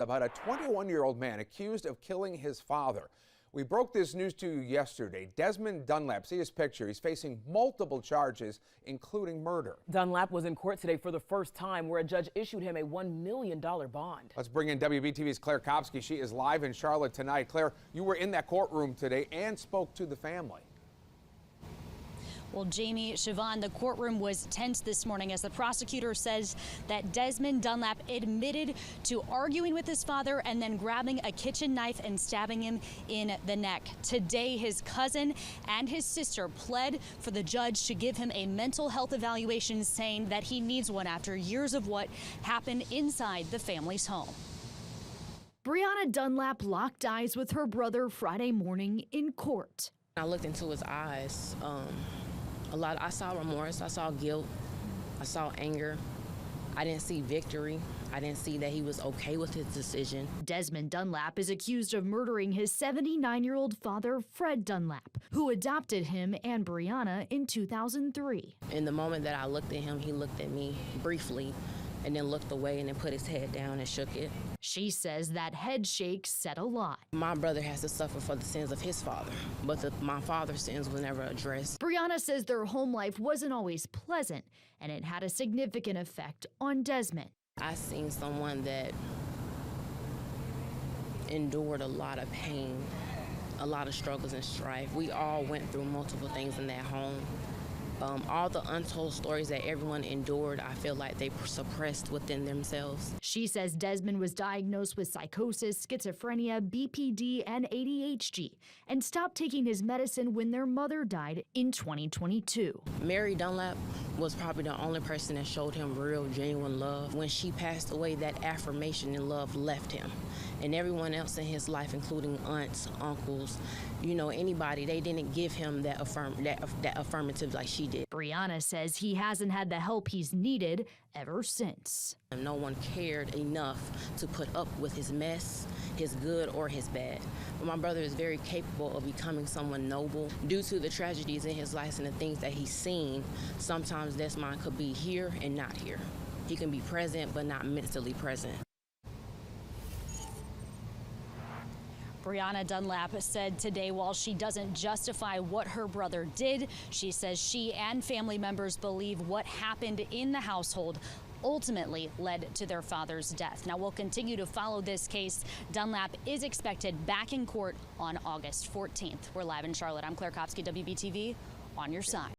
About a 21-year-old man accused of killing his father. We broke this news to you yesterday. Desmond Dunlap, see his picture. He's facing multiple charges, including murder. Dunlap was in court today for the first time, where a judge issued him a $1 million bond. Let's bring in WBTV's Claire Kopsky. She is live in Charlotte tonight. Claire, you were in that courtroom today and spoke to the family. Well, Jamie, Siobhan, the courtroom was tense this morning as the prosecutor says that Desmond Dunlap admitted to arguing with his father and then grabbing a kitchen knife and stabbing him in the neck. Today, his cousin and his sister pled for the judge to give him a mental health evaluation, saying that he needs one after years of what happened inside the family's home. Brianna Dunlap locked eyes with her brother Friday morning in court. I looked into his eyes. I saw remorse, I saw guilt, I saw anger. I didn't see victory. I didn't see that he was okay with his decision. Desmond Dunlap is accused of murdering his 79-year-old father, Fred Dunlap, who adopted him and Brianna in 2003. In the moment that I looked at him, he looked at me briefly and then looked away and then put his head down and shook it. She says that head shake said a lot. My brother has to suffer for the sins of his father, but my father's sins were never addressed. Brianna says their home life wasn't always pleasant, and it had a significant effect on Desmond. I seen someone that endured a lot of pain, a lot of struggles and strife. We all went through multiple things in that home. All the untold stories that everyone endured, I feel like they suppressed within themselves. She says Desmond was diagnosed with psychosis, schizophrenia, BPD, and ADHD, and stopped taking his medicine when their mother died in 2022. Mary Dunlap was probably the only person that showed him real, genuine love. When she passed away, that affirmation and love left him. And everyone else in his life, including aunts, uncles, anybody, they didn't give him that affirmative like she did. Brianna says he hasn't had the help he's needed ever since. And no one cared enough to put up with his mess, his good or his bad. But my brother is very capable of becoming someone noble. Due to the tragedies in his life and the things that he's seen, sometimes Desmond could be here and not here. He can be present but not mentally present. Brianna Dunlap said today, while she doesn't justify what her brother did, she says she and family members believe what happened in the household ultimately led to their father's death. Now, we'll continue to follow this case. Dunlap is expected back in court on August 14th. We're live in Charlotte. I'm Claire Kopsky, WBTV, on your side.